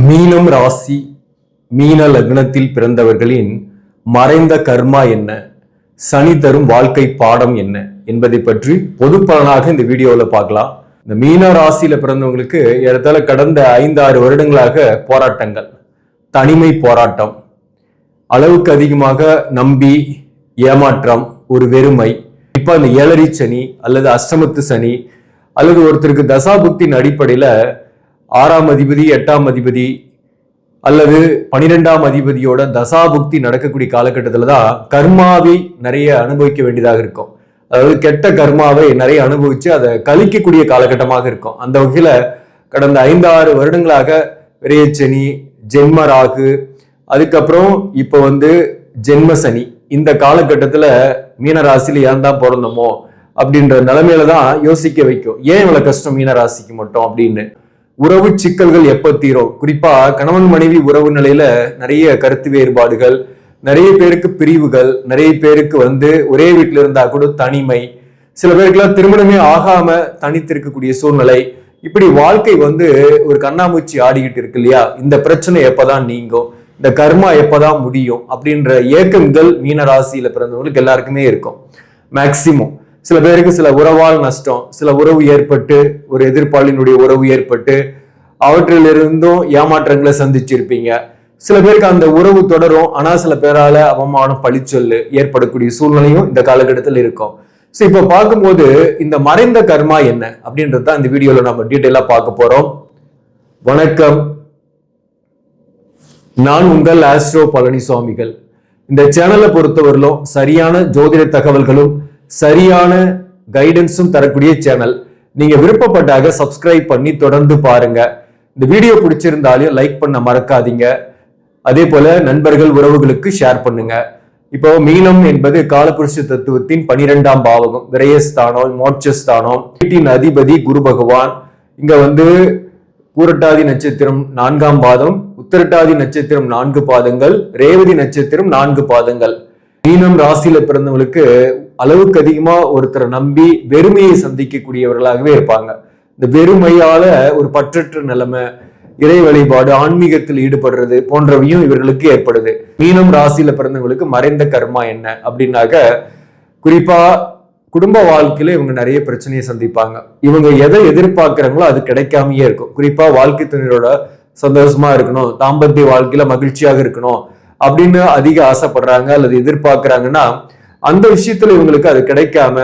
மீனம் ராசி மீன லக்னத்தில் பிறந்தவர்களின் மறைந்த கர்மா என்ன, சனி தரும் வாழ்க்கை பாடம் என்ன என்பதை பற்றி பொது பலனாக இந்த வீடியோவில் பார்க்கலாம். இந்த மீன ராசியில பிறந்தவங்களுக்கு ஏறத்தாழ கடந்த 5-6 வருடங்களாக போராட்டங்கள், தனிமை போராட்டம், அளவுக்கு அதிகமாக நம்பி ஏமாற்றம், ஒரு வெறுமை. இப்ப அந்த 7 சனி அல்லது அஷ்டமத்து சனி அல்லது ஒருத்தருக்கு தசாபுக்தியின் அடிப்படையில 6ஆம் அதிபதி 8ஆம் அதிபதி அல்லது 12ஆம் அதிபதியோட தசாபுக்தி நடக்கக்கூடிய காலகட்டத்தில் தான் கர்மாவை நிறைய அனுபவிக்க வேண்டியதாக இருக்கும். அதாவது கெட்ட கர்மாவை நிறைய அனுபவிச்சு அதை கழிக்கக்கூடிய காலகட்டமாக இருக்கும். அந்த வகையில கடந்த 5-6 வருடங்களாக விரயச்சனி, ஜென்ம ராகு, அதுக்கப்புறம் இப்போ ஜென்ம சனி, இந்த காலகட்டத்துல மீனராசியில ஏன் தான் பிறந்தோமோ அப்படின்ற நிலைமையில தான் யோசிக்க வைக்கும். ஏன் இவ்வளவு கஷ்டம் மீனராசிக்கு மட்டும் அப்படின்னு. உறவு சிக்கல்கள் எப்ப தீரும்? குறிப்பா கணவன் மனைவி உறவு நிலையில நிறைய கருத்து வேறுபாடுகள், நிறைய பேருக்கு பிரிவுகள், நிறைய பேருக்கு ஒரே வீட்டுல இருந்தா கூட தனிமை, சில பேருக்குலாம் திருமணமே ஆகாம தனித்திருக்கக்கூடிய சூழ்நிலை. இப்படி வாழ்க்கை ஒரு கண்ணாமூச்சி ஆடிக்கிட்டு இருக்கு இல்லையா? இந்த பிரச்சனை எப்பதான் நீங்கும், இந்த கர்மா எப்பதான் முடியும் அப்படின்ற ஏக்கங்கள் மீனராசியில பிறந்தவங்களுக்கு எல்லாருக்குமே இருக்கும். மேக்சிமம் சில பேருக்கு சில உறவால் நஷ்டம், சில உறவு ஏற்பட்டு, ஒரு எதிர்ப்பாளினுடைய உறவு ஏற்பட்டு அவற்றிலிருந்தும் ஏமாற்றங்களை சந்திச்சிருப்பீங்க. சில பேருக்கு அந்த உறவு தொடரும், ஆனா சில பேரால அவமானம், பழிச்சொல்லு ஏற்படக்கூடிய சூழ்நிலையும் இந்த காலகட்டத்தில் இருக்கும். ஸோ இப்ப பார்க்கும்போது இந்த மறைந்த கர்மா என்ன அப்படின்றது தான் இந்த வீடியோல நம்ம டீட்டெயிலா பார்க்க போறோம். வணக்கம், நான் உங்கள் ஆஸ்ட்ரோ பழனிசாமிகள். இந்த சேனலை பொறுத்தவரையிலும் சரியான ஜோதிட தகவல்களும் சரியான கைடன்ஸும் தரக்கூடிய சேனல். நீங்க விருப்பப்பட்டாக சப்ஸ்கிரைப் பண்ணி தொடர்ந்து பாருங்க. இந்த வீடியோ பிடிச்சிருந்தாலும் லைக் பண்ண மறக்காதீங்க. அதே போல நண்பர்கள் உறவுகளுக்கு ஷேர் பண்ணுங்க. இப்போ மீனம் என்பது காலபுருஷ தத்துவத்தின் 12ஆம் பாவகம், விரயஸ்தானம், மோட்சஸ்தானம். வீட்டின் அதிபதி குரு பகவான். இங்க பூரட்டாதி நட்சத்திரம் 4ஆம் பாதம், உத்திரட்டாதி நட்சத்திரம் 4 பாதங்கள், ரேவதி நட்சத்திரம் 4 பாதங்கள். மீனம் ராசியில பிறந்தவங்களுக்கு அளவுக்கு அதிகமா ஒருத்தரை நம்பி வெறுமையை சந்திக்கக்கூடியவர்களாகவே இருப்பாங்க. இந்த வெறுமையால ஒரு பற்றற்ற நிலைமை, இறை வழிபாடு, ஆன்மீகத்தில் ஈடுபடுறது போன்றவையும் இவர்களுக்கு ஏற்படுது. மீனம் ராசியில பிறந்தவங்களுக்கு மறைந்த கர்மா என்ன அப்படின்னாக்க, குறிப்பா குடும்ப வாழ்க்கையில இவங்க நிறைய பிரச்சனையை சந்திப்பாங்க. இவங்க எதை எதிர்பார்க்கிறாங்களோ அது கிடைக்காமயே இருக்கும். குறிப்பா வாழ்க்கை துணையோட சந்தோஷமா இருக்கணும், தாம்பத்திய வாழ்க்கையில மகிழ்ச்சியாக இருக்கணும் அப்படின்னு அதிக ஆசைப்படுறாங்க அல்லது எதிர்பார்க்கிறாங்கன்னா, அந்த விஷயத்துல இவங்களுக்கு அது கிடைக்காம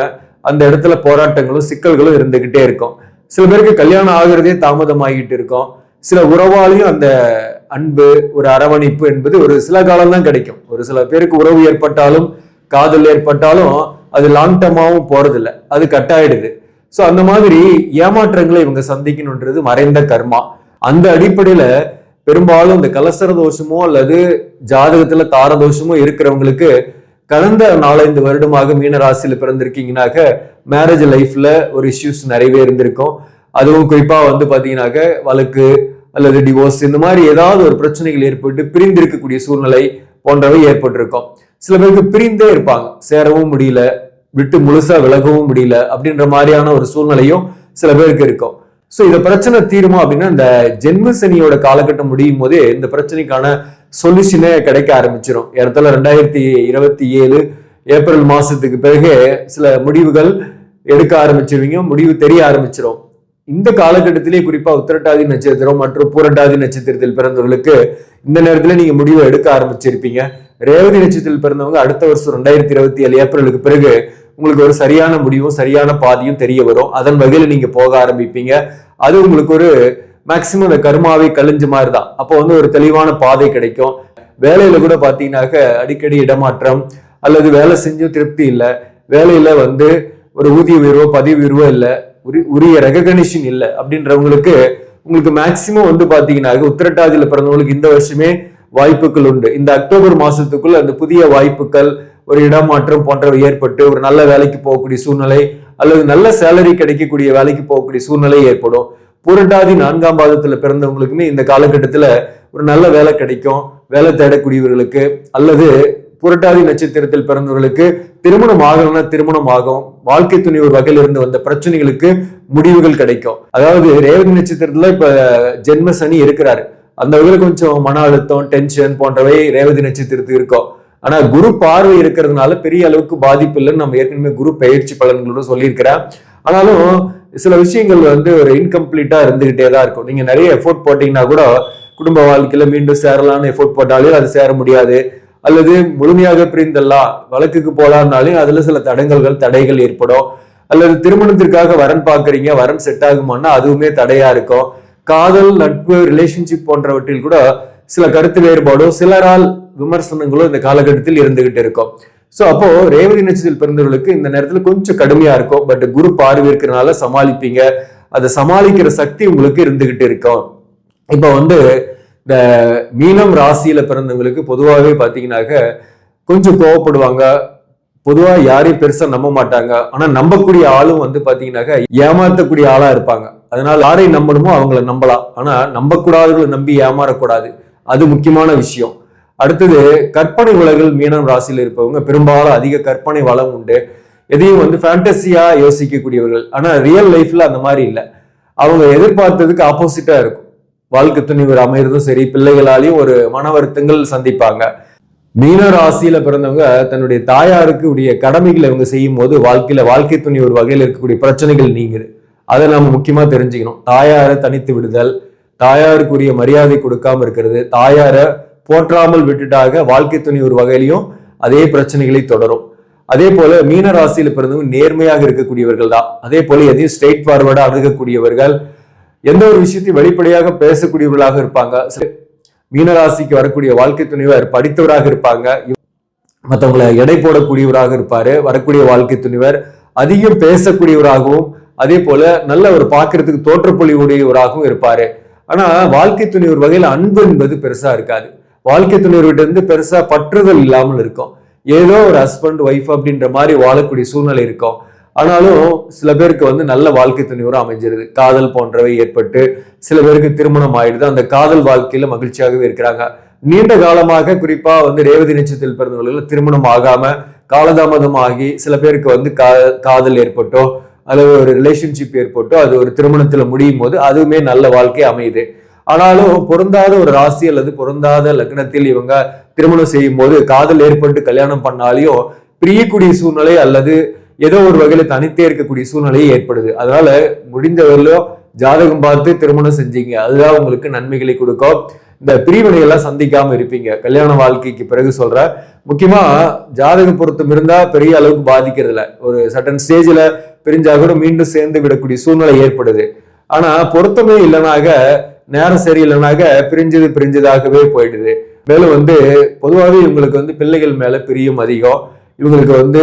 அந்த இடத்துல போராட்டங்களும் சிக்கல்களும் இருந்துகிட்டே இருக்கும். சில பேருக்கு கல்யாணம் ஆகிறதே தாமதமாகிட்டு இருக்கும். சில உறவாலையும் அந்த அன்பு, ஒரு அரவணைப்பு என்பது ஒரு சில காலம் தான் கிடைக்கும். ஒரு சில பேருக்கு உறவு ஏற்பட்டாலும், காதல் ஏற்பட்டாலும் அது லாங் டர்மாவும் போறதில்லை, அது கட்டாயிடுது. ஸோ அந்த மாதிரி ஏமாற்றங்களை இவங்க சந்திக்கணுன்றது மறைந்த கர்மா. அந்த அடிப்படையில பெரும்பாலும் இந்த கலசர தோஷமோ அல்லது ஜாதகத்துல தார தோஷமோ இருக்கிறவங்களுக்கு கடந்த 4-5 வருடமாக மீனராசியில பிறந்திருக்கீங்கன்னாக்க மேரேஜ் லைஃப்ல ஒரு இஷ்யூஸ் நிறையவே இருந்திருக்கும். அதுவும் குறிப்பா பாத்தீங்கன்னாக்க வழக்கு அல்லது டிவோர்ஸ், இந்த மாதிரி ஏதாவது ஒரு பிரச்சனைகள் ஏற்பட்டு பிரிந்து இருக்கக்கூடிய சூழ்நிலை போன்றவை ஏற்பட்டிருக்கும். சில பேருக்கு பிரிந்தே இருப்பாங்க, சேரவும் முடியல, விட்டு முழுசா விலகவும் முடியல அப்படின்ற மாதிரியான ஒரு சூழ்நிலையும் சில பேருக்கு இருக்கும். ஸோ இந்த பிரச்சனை தீருமா அப்படின்னா, இந்த ஜென்ம சனியோட காலகட்டம் முடியும் போதே இந்த பிரச்சனைக்கான சொல்யூஷனே கிடைக்க ஆரம்பிச்சிடும். இடத்துல 2027 ஏப்ரல் மாசத்துக்கு பிறகு சில முடிவுகள் எடுக்க ஆரம்பிச்சிருவீங்க, முடிவு தெரிய ஆரம்பிச்சிடும். இந்த காலகட்டத்திலே குறிப்பா உத்திரட்டாதி நட்சத்திரம் மற்றும் பூரட்டாதி நட்சத்திரத்தில் பிறந்தவர்களுக்கு இந்த நேரத்துல நீங்க முடிவை எடுக்க ஆரம்பிச்சிருப்பீங்க. ரேவதி நட்சத்திரத்தில் பிறந்தவங்க அடுத்த வருஷம் 2027 ஏப்ரலுக்கு பிறகு உங்களுக்கு ஒரு சரியான முடிவும் சரியான பாதியும் தெரிய வரும். அதன் வகையில நீங்க போக ஆரம்பிப்பீங்க. அது உங்களுக்கு ஒரு மேக்சிமம் அந்த கர்மாவை கழிஞ்ச மாதிரி தான். அப்போ ஒரு தெளிவான பாதை கிடைக்கும். வேலையில கூட பாத்தீங்கன்னாக்க அடிக்கடி இடமாற்றம் அல்லது வேலை செஞ்சும் திருப்தி இல்லை, வேலையில ஒரு ஊதிய உயர்வோ பதவி உயர்வோ இல்லை, உரிய ரெகக்னிஷன் இல்லை அப்படின்றவங்களுக்கு உங்களுக்கு மேக்சிமம் பாத்தீங்கன்னாக்க உத்திரட்டாதியில பிறந்தவங்களுக்கு இந்த வருஷமே வாய்ப்புகள் உண்டு. இந்த அக்டோபர் மாசத்துக்குள்ள அந்த புதிய வாய்ப்புகள், ஒரு இடமாற்றம் போன்றவை ஏற்பட்டு ஒரு நல்ல வேலைக்கு போகக்கூடிய சூழ்நிலை அல்லது நல்ல சேலரி கிடைக்கக்கூடிய வேலைக்கு போகக்கூடிய சூழ்நிலை ஏற்படும். பூரட்டாதி 4ஆம் பாதத்துல பிறந்தவங்களுக்குமே இந்த காலகட்டத்துல ஒரு நல்ல வேலை கிடைக்கும். வேலை தேடக்கூடியவர்களுக்கு அல்லது புரட்டாதி நட்சத்திரத்தில் பிறந்தவர்களுக்கு திருமணம் ஆகணும்னா திருமணம் ஆகும். வாழ்க்கை துணை ஒரு வகையில இருந்து வந்த பிரச்சனைகளுக்கு முடிவுகள் கிடைக்கும். அதாவது ரேவதி நட்சத்திரத்துல இப்ப ஜென்ம சனி இருக்கிறாரு, அந்த வகையில் கொஞ்சம் மன அழுத்தம், டென்ஷன் போன்றவை ரேவதி நட்சத்திரத்துக்கு இருக்கும். ஆனா குரு பார்வை இருக்கிறதுனால பெரிய அளவுக்கு பாதிப்பு இல்லைன்னு நம்ம ஏற்கனவே குரு பயிற்சி பலன்களோட சொல்லியிருக்கிறேன். ஆனாலும் சில விஷயங்கள் வந்து ஒரு இன்கம்ப்ளீட்டா இருந்துகிட்டே தான் இருக்கும். நீங்க நிறைய எஃபோர்ட் போட்டீங்கன்னா கூட குடும்ப வாழ்க்கையில மீண்டும் சேரலான்னு எஃபோர்ட் போட்டாலே அது சேர முடியாது. அல்லது முழுமையாக பிரிந்தெல்லாம் வழக்குக்கு போலான்னாலே அதுல சில தடைகள் ஏற்படும். அல்லது திருமணத்திற்காக வரன் பார்க்கறீங்க, வரன் செட் ஆகுமான்னா அதுவுமே தடையா இருக்கும். காதல், நட்பு, ரிலேஷன்ஷிப் போன்றவற்றில் கூட சில கருத்து வேறுபாடும் சிலரால் விமர்சனங்களும் இந்த காலகட்டத்தில் இருந்துகிட்டு இருக்கும். சோ அப்போ ரேவதி நட்சத்திரத்தில் பிறந்தவர்களுக்கு இந்த நேரத்துல கொஞ்சம் கடுமையா இருக்கும். பட் குரு பார்வை இருக்கிறனால சமாளிப்பீங்க. அதை சமாளிக்கிற சக்தி உங்களுக்கு இருந்துகிட்டு இருக்கும். இப்போ வந்து இந்த மீனம் ராசியில பிறந்தவங்களுக்கு பொதுவாகவே பாத்தீங்கன்னாக்க கொஞ்சம் கோவப்படுவாங்க. பொதுவா யாரையும் பெருசா நம்ப மாட்டாங்க. ஆனா நம்பக்கூடிய ஆளும் வந்து பாத்தீங்கன்னாக்க ஏமாத்தக்கூடிய ஆளா இருப்பாங்க. அதனால யாரை நம்பணுமோ அவங்கள நம்பலாம். ஆனா நம்பக்கூடாதவர்களை நம்பி ஏமாறக்கூடாது. அது முக்கியமான விஷயம். அடுத்தது கற்பனை உலகில் மீனம் ராசியில் இருப்பவங்க பெரும்பாலும் அதிக கற்பனை வளம் உண்டு. எதையும் வந்து ஃபேண்டசியா யோசிக்கக்கூடியவர்கள். ஆனா ரியல் லைஃப்ல அந்த மாதிரி இல்லை. அவங்க எதிர்பார்த்ததுக்கு ஆப்போசிட்டா இருக்கும். வாழ்க்கை துணிவர் அமைகிறதும் சரி, பிள்ளைகளாலையும் ஒரு மன வருத்தங்கள் சந்திப்பாங்க. மீன ராசியில பிறந்தவங்க தன்னுடைய தாயாருக்கு உடைய கடமைகளை இவங்க செய்யும் போது வாழ்க்கை துணி ஒரு வகையில் இருக்கக்கூடிய பிரச்சனைகள் நீங்குது. அதை நம்ம முக்கியமா தெரிஞ்சுக்கணும். தாயாரை தனித்து விடுதல், தாயாருக்குரிய மரியாதை கொடுக்காம இருக்கிறது, தாயாரை போற்றாமல் விட்டுட்டாக வாழ்க்கை துணி ஒரு வகையிலையும் அதே பிரச்சனைகளை தொடரும். அதே போல மீன ராசியில பிறந்தவங்க நேர்மையாக இருக்கக்கூடியவர்கள் தான். அதே போல எதையும் ஸ்ட்ரெயிட் ஃபார்வர்டா அணுகக்கூடியவர்கள், எந்த ஒரு விஷயத்தையும் வெளிப்படையாக பேசக்கூடியவர்களாக இருப்பாங்க. மீனராசிக்கு வரக்கூடிய வாழ்க்கை துணிவர் படித்தவராக இருப்பாங்க. மற்றவங்களை எடை போடக்கூடியவராக இருப்பாரு. வரக்கூடிய வாழ்க்கை துணிவர் அதிகம் பேசக்கூடியவராகவும் அதே போல நல்ல ஒரு பார்க்கறதுக்கு தோற்றப்பொழிவுடையவராகவும் இருப்பாரு. ஆனா வாழ்க்கை துணிவர் வகையில் அன்பு என்பது பெருசா இருக்காது. வாழ்க்கை துணிவர்கிட்ட இருந்து பெருசா பற்றுதல் இல்லாமல் இருக்கும். ஏதோ ஒரு ஹஸ்பண்ட் ஒய்ஃப் அப்படின்ற மாதிரி வாழக்கூடிய சூழ்நிலை இருக்கும். ஆனாலும் சில பேருக்கு வந்து நல்ல வாழ்க்கை துணிவரும் அமைஞ்சிருது. காதல் போன்றவை ஏற்பட்டு சில பேருக்கு திருமணம் ஆயிடுது. அந்த காதல் வாழ்க்கையில மகிழ்ச்சியாகவே இருக்கிறாங்க. நீண்ட காலமாக குறிப்பா வந்து ரேவதி நட்சத்திரத்தில் பிறந்தவர்கள் திருமணம் ஆகாம காலதாமதம் ஆகி சில பேருக்கு வந்து காதல் ஏற்பட்டோ அல்லது ஒரு ரிலேஷன்ஷிப் ஏற்பட்டோ அது ஒரு திருமணத்துல முடியும் போது அதுவுமே நல்ல வாழ்க்கை அமையுது. ஆனாலும் பொருந்தாத ஒரு ராசி அல்லது பொருந்தாத லக்னத்தில் இவங்க திருமணம் செய்யும் போது காதல் ஏற்பட்டு கல்யாணம் பண்ணாலையும் பிரியக்கூடிய சூழ்நிலை அல்லது ஏதோ ஒரு வகையில தனித்தே இருக்கக்கூடிய சூழ்நிலையே ஏற்படுது. அதனால முடிந்தவரையிலும் ஜாதகம் பார்த்து திருமணம் செஞ்சீங்க, அதுதான் உங்களுக்கு நன்மைகளை கொடுக்கும். இந்த பிரிவினைகள்லாம் சந்திக்காம இருப்பீங்க. கல்யாண வாழ்க்கைக்கு பிறகு சொல்ற முக்கியமா ஜாதக பொருத்தம் இருந்தா பெரிய அளவுக்கு பாதிக்கிறது இல்லை. ஒரு சர்டன் ஸ்டேஜ்ல பிரிஞ்சா கூட மீண்டும் சேர்ந்து விடக்கூடிய சூழ்நிலை ஏற்படுது. ஆனா பொருத்தமே இல்லைனாக, நேரம் சரியில்லைனாக பிரிஞ்சதாகவே போயிடுது. மேலும் வந்து பொதுவாகவே இவங்களுக்கு வந்து பிள்ளைகள் மேல பிரியம் அதிகம். இவங்களுக்கு வந்து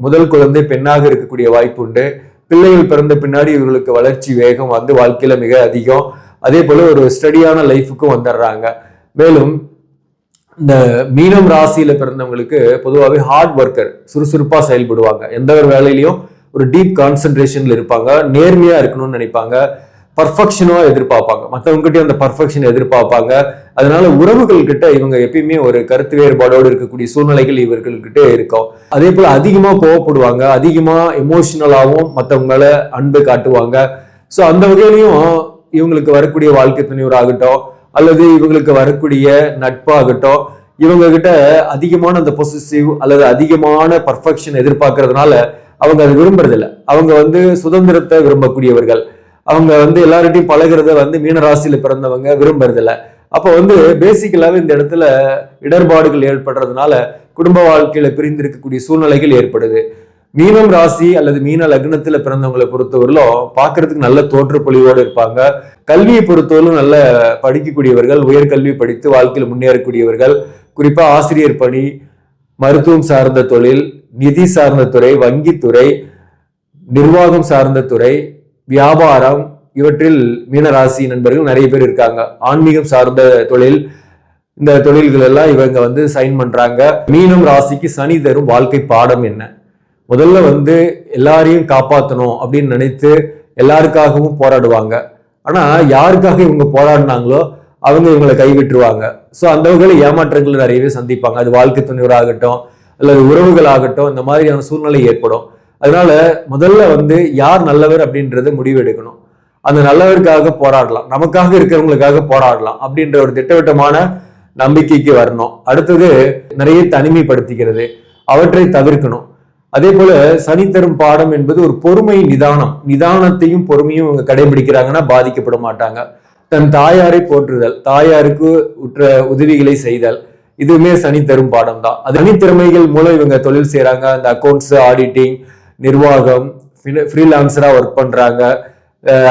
முதல் குழந்தை பெண்ணாக இருக்கக்கூடிய வாய்ப்பு உண்டு. பிள்ளைகள் பிறந்த பின்னாடி இவர்களுக்கு வளர்ச்சி வேகம் வந்து வாழ்க்கையில மிக அதிகம். அதே போல ஒரு ஸ்டடியான லைஃபுக்கும் வந்துடுறாங்க. மேலும் இந்த மீனம் ராசியில பிறந்தவங்களுக்கு பொதுவாகவே ஹார்ட் ஒர்க்கர், சுறுசுறுப்பா செயல்படுவாங்க. எந்த ஒரு வேலையிலையும் ஒரு டீப் கான்சென்ட்ரேஷன்ல இருப்பாங்க. நேர்மையா இருக்கணும்னு நினைப்பாங்க. பர்ஃபெக்ஷனோ எதிர்பார்ப்பாங்க. மற்றவங்க கிட்டே அந்த பர்ஃபெக்ஷன் எதிர்பார்ப்பாங்க. அதனால உறவுகள் கிட்ட இவங்க எப்பயுமே ஒரு கருத்து வேறுபாடோடு இருக்கக்கூடிய சூழ்நிலைகள் இவர்கள்கிட்ட இருக்கும். அதே போல அதிகமா கோவப்படுவாங்க. அதிகமா எமோஷனலாகவும் மற்றவங்கள அன்பு காட்டுவாங்க. ஸோ அந்த வகையிலையும் இவங்களுக்கு வரக்கூடிய வாழ்க்கை துணைவராகட்டும் அல்லது இவங்களுக்கு வரக்கூடிய நட்பாகட்டும் இவங்க கிட்ட அதிகமான அந்த பொசிசிவ் அல்லது அதிகமான பர்ஃபெக்ஷன் எதிர்பார்க்கறதுனால அவங்க அதை விரும்புறதில்லை. அவங்க வந்து சுதந்திரத்தை விரும்பக்கூடியவர்கள். அவங்க வந்து எல்லார்கிட்டையும் பழகிறத வந்து மீனராசியில பிறந்தவங்க விரும்புறதில்லை. அப்போ வந்து பேசிக்கலாவே இந்த இடத்துல இடர்பாடுகள் ஏற்படுறதுனால குடும்ப வாழ்க்கையில பிரிந்திருக்கக்கூடிய சூழ்நிலைகள் ஏற்படுது. மீனம் ராசி அல்லது மீன லக்னத்துல பிறந்தவங்களை பொறுத்தவரையிலும் பார்க்கறதுக்கு நல்ல தோற்றப்பொழிவோடு இருப்பாங்க. கல்வியை பொறுத்தவரையிலும் நல்ல படிக்கக்கூடியவர்கள், உயர்கல்வி படித்து வாழ்க்கையில முன்னேறக்கூடியவர்கள். குறிப்பா ஆசிரியர் பணி, மருத்துவம் சார்ந்த தொழில், நிதி சார்ந்த துறை, வங்கித்துறை, நிர்வாகம் சார்ந்த துறை, வியாபாரம், இவற்றில் மீனராசி நண்பர்கள் நிறைய பேர் இருக்காங்க. ஆன்மீகம் சார்ந்த தொழில், இந்த தொழில்கள் எல்லாம் இவங்க வந்து சைன் பண்றாங்க. மீனம் ராசிக்கு சனி தரும் வாழ்க்கை பாடம் என்ன? முதல்ல வந்து எல்லாரையும் காப்பாற்றணும் அப்படின்னு நினைத்து எல்லாருக்காகவும் போராடுவாங்க. ஆனா யாருக்காக இவங்க போராடினாங்களோ அவங்க இவங்களை கைவிட்டுருவாங்க. ஸோ அந்த வகையில் ஏமாற்றங்கள் நிறையவே சந்திப்பாங்க. அது வாழ்க்கை துணைவராகட்டும் அல்லது உறவுகள் ஆகட்டும், இந்த மாதிரியான சூழ்நிலை ஏற்படும். அதனால முதல்ல வந்து யார் நல்லவர் அப்படின்றத முடிவு எடுக்கணும். அந்த நல்லவருக்காக போராடலாம், நமக்காக இருக்கிறவங்களுக்காக போராடலாம் அப்படின்ற ஒரு திட்டவட்டமான நம்பிக்கைக்கு வரணும். அடுத்தது நிறைய தனிமைப்படுத்திக்கிறது, அவற்றை தவிர்க்கணும். அதே போல சனி தரும் பாடம் என்பது ஒரு பொறுமை, நிதானத்தையும் பொறுமையும் இவங்க கடைபிடிக்கிறாங்கன்னா பாதிக்கப்பட மாட்டாங்க. தன் தாயாரை போற்றுதல், தாயாருக்கு உற்ற உதவிகளை செய்தல், இதுவுமே சனி தரும் பாடம் தான். அது தனித்திறமைகள் மூலம் இவங்க தொழில் செய்யறாங்க. அந்த அக்கௌண்ட்ஸ், ஆடிட்டிங், நிர்வாகம், ஃப்ரீலான்சரா ஒர்க் பண்றாங்க,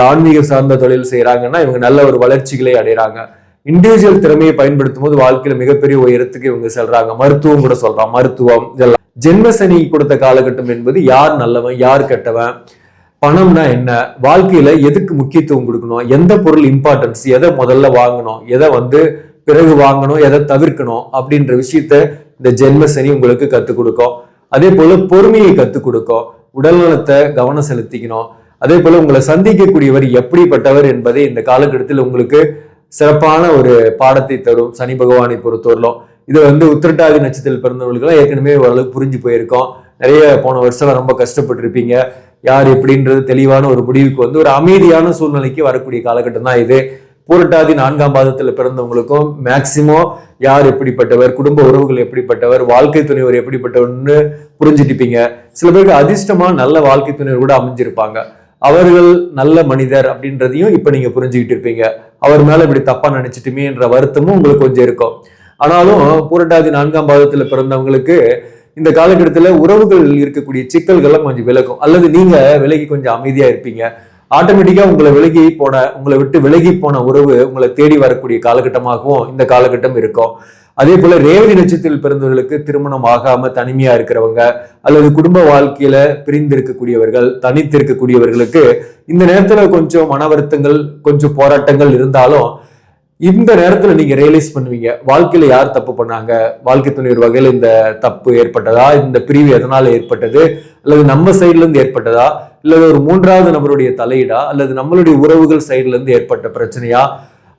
ஆன்மீக சார்ந்த தொழில் செய்யறாங்கன்னா இவங்க நல்ல ஒரு வளர்ச்சிகளை அடைகிறாங்க. இண்டிவிஜுவல் திறமையை பயன்படுத்தும் போது வாழ்க்கையில மிகப்பெரிய உயரத்துக்கு இவங்க செல்றாங்க. மருத்துவம் கூட சொல்றான், மருத்துவம் இதெல்லாம். ஜென்ம சனி கொடுத்த காலகட்டம் என்பது யார் நல்லவன் யார் கெட்டவன், பணம்னா என்ன, வாழ்க்கையில எதுக்கு முக்கியத்துவம் கொடுக்கணும், எந்த பொருள் இம்பார்ட்டன்ஸ், எதை முதல்ல வாங்கணும், எதை பிறகு வாங்கணும், எதை தவிர்க்கணும் அப்படின்ற விஷயத்த இந்த ஜென்ம சனி உங்களுக்கு கத்துக் கொடுக்கும். அதே போல பொறுமையை கத்துக் கொடுக்கும், உடல் நலத்தை கவனம் செலுத்திக்கணும். அதே போல உங்களை சந்திக்கக்கூடியவர் எப்படிப்பட்டவர் என்பதை இந்த காலகட்டத்தில் உங்களுக்கு சிறப்பான ஒரு பாடத்தை தரும் சனி பகவானை பொறுத்தவரையிலும். இது உத்திரட்டாதி நட்சத்திரத்தில் பிறந்தவர்களுக்கு ஏற்கனவே ஓரளவுக்கு புரிஞ்சு போயிருக்கோம். நிறைய போன வருஷம் ரொம்ப கஷ்டப்பட்டு இருப்பீங்க. யார் எப்படின்றது தெளிவான ஒரு முடிவுக்கு ஒரு அமைதியான சூழ்நிலைக்கு வரக்கூடிய காலகட்டம் தான் இது. பூரட்டாதி 4ஆம் பாதத்துல பிறந்தவங்களுக்கும் மேக்சிமம் யார் எப்படிப்பட்டவர், குடும்ப உறவுகள் எப்படிப்பட்டவர், வாழ்க்கை துணைவர் எப்படிப்பட்டவர்னு புரிஞ்சுட்டிருப்பீங்க. சில பேருக்கு அதிர்ஷ்டமா நல்ல வாழ்க்கை துணைவர் கூட அமைஞ்சிருப்பாங்க. அவர்கள் நல்ல மனிதர் அப்படின்றதையும் இப்ப நீங்க புரிஞ்சுக்கிட்டு இருப்பீங்க. அவர் மேல இப்படி தப்பா நினைச்சிட்டுமே என்ற வருத்தமும் உங்களுக்கு கொஞ்சம் இருக்கும். ஆனாலும் பூரட்டாதி 4ஆம் பாதத்துல பிறந்தவங்களுக்கு இந்த காலகட்டத்துல உறவுகள் இருக்கக்கூடிய சிக்கல்கள்லாம் கொஞ்சம் விலகும், அல்லது நீங்க விலகி கொஞ்சம் அமைதியா இருப்பீங்க. ஆட்டோமேட்டிக்கா உங்களை விட்டு விலகி போன உறவு உங்களை தேடி வரக்கூடிய காலகட்டமாகவும் இந்த காலகட்டம் இருக்கும். அதே போல ரேவதி நட்சத்திரத்தில் பிறந்தவர்களுக்கு திருமணம் ஆகாம தனிமையா இருக்கிறவங்க, அல்லது குடும்ப வாழ்க்கையில பிரிந்து இருக்கக்கூடியவர்கள், தனித்து இருக்கக்கூடியவர்களுக்கு இந்த நேரத்துல கொஞ்சம் மன வருத்தங்கள், கொஞ்சம் போராட்டங்கள் இருந்தாலும் இந்த நேரத்துல நீங்க ரியலைஸ் பண்ணுவீங்க, வாழ்க்கையில யார் தப்பு பண்ணாங்க, வாழ்க்கை துணைவர் வகையில இந்த தப்பு ஏற்பட்டதா, இந்த பிரிவு எதனால ஏற்பட்டது, அல்லது நம்ம சைட்ல இருந்து ஏற்பட்டதா, அல்லது ஒரு 3வது நபருடைய தலையீடா, அல்லது நம்மளுடைய உறவுகள் சைட்ல இருந்து ஏற்பட்ட பிரச்சனையா,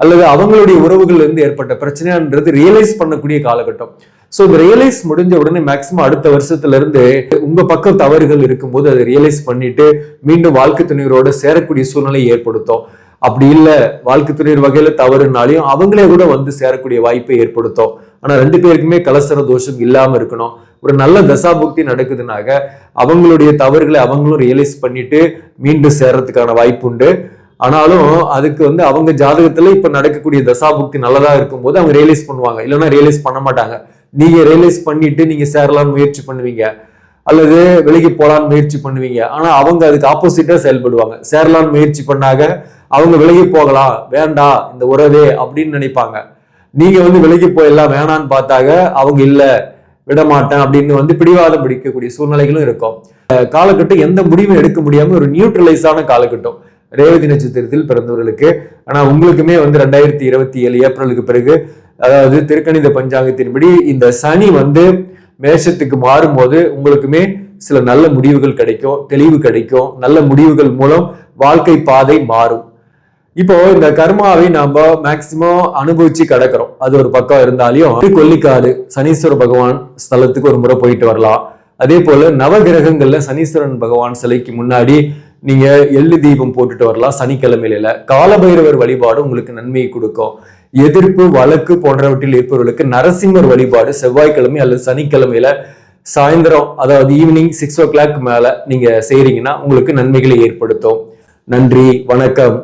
அல்லது அவங்களுடைய உறவுகள்ல இருந்து ஏற்பட்ட பிரச்சனையான்றது ரியலைஸ் பண்ணக்கூடிய காலகட்டம். ஸோ இந்த ரியலைஸ் முடிஞ்ச உடனே மேக்சிமம் அடுத்த வருஷத்துல இருந்து உங்க பக்கம் தவறுகள் இருக்கும்போது அதை ரியலைஸ் பண்ணிட்டு மீண்டும் வாழ்க்கை துணையரோட சேரக்கூடிய சூழ்நிலை ஏற்படுத்தும். அப்படி இல்லை, வாழ்க்கை துணையர் வகையில தவறுனாலையும் அவங்களே கூட சேரக்கூடிய வாய்ப்பை ஏற்படுத்தும். ஆனா 2 பேருக்குமே கலசர தோஷம் இல்லாம இருக்கணும். ஒரு நல்ல தசாபுக்தி நடக்குதுனாக அவங்களுடைய தவறுகளை அவங்களும் ரியலைஸ் பண்ணிட்டு மீண்டும் சேர்றதுக்கான வாய்ப்பு உண்டு. ஆனாலும் அதுக்கு அவங்க ஜாதகத்துல இப்ப நடக்கக்கூடிய தசாபுக்தி நல்லதா இருக்கும் போது அவங்க ரியலைஸ் பண்ணுவாங்க, இல்லைன்னா ரியலைஸ் பண்ண மாட்டாங்க. நீங்க ரியலைஸ் பண்ணிட்டு நீங்க சேரலான்னு முயற்சி பண்ணுவீங்க, அல்லது விலகி போலான்னு முயற்சி பண்ணுவீங்க. ஆனா அவங்க அதுக்கு ஆப்போசிட்டா செயல்படுவாங்க. சேரலான்னு முயற்சி பண்ணாங்க, அவங்க விலகி போகலாம், வேண்டாம் இந்த உறவே அப்படின்னு நினைப்பாங்க. நீங்க விலகி போயெல்லாம் வேணான்னு பார்த்தாக அவங்க இல்ல விடமாட்டேன் அப்படின்னு பிடிவாதம் பிடிக்கக்கூடிய சூழ்நிலைகளும் இருக்கும். காலகட்டம் எந்த முடிவும் எடுக்க முடியாம ஒரு நியூட்ரலைஸான காலகட்டம் ரேவதி நட்சத்திரத்தில் பிறந்தவர்களுக்கு. ஆனா உங்களுக்குமே 2027 ஏப்ரலுக்கு பிறகு, அதாவது திருக்கணித பஞ்சாங்கத்தின்படி இந்த சனி மேஷத்துக்கு மாறும்போது உங்களுக்குமே சில நல்ல முடிவுகள் கிடைக்கும், தெளிவு கிடைக்கும். நல்ல முடிவுகள் மூலம் வாழ்க்கை பாதை மாறும். இப்போ இந்த கர்மாவை நாம மேக்சிமம் அனுபவிச்சு கிடக்கிறோம். அது ஒரு பக்கம் இருந்தாலையும் கொல்லிக்காடு சனீஸ்வர பகவான் ஸ்தலத்துக்கு ஒரு முறை போயிட்டு வரலாம். அதே போல நவகிரகங்கள்ல சனீஸ்வரன் பகவான் சிலைக்கு முன்னாடி நீங்க எள்ளு தீபம் போட்டுட்டு வரலாம் சனிக்கிழமையில. காலபைரவர் வழிபாடு உங்களுக்கு நன்மையை கொடுக்கும். எதிர்ப்பு, வழக்கு போன்றவற்றில் இருப்பவர்களுக்கு நரசிம்மர் வழிபாடு செவ்வாய்க்கிழமை அல்லது சனிக்கிழமையில சாயந்தரம், அதாவது ஈவினிங் 6 o'clock மேல நீங்க செய்றீங்கன்னா உங்களுக்கு நன்மைகளை ஏற்படுத்தும். நன்றி, வணக்கம்.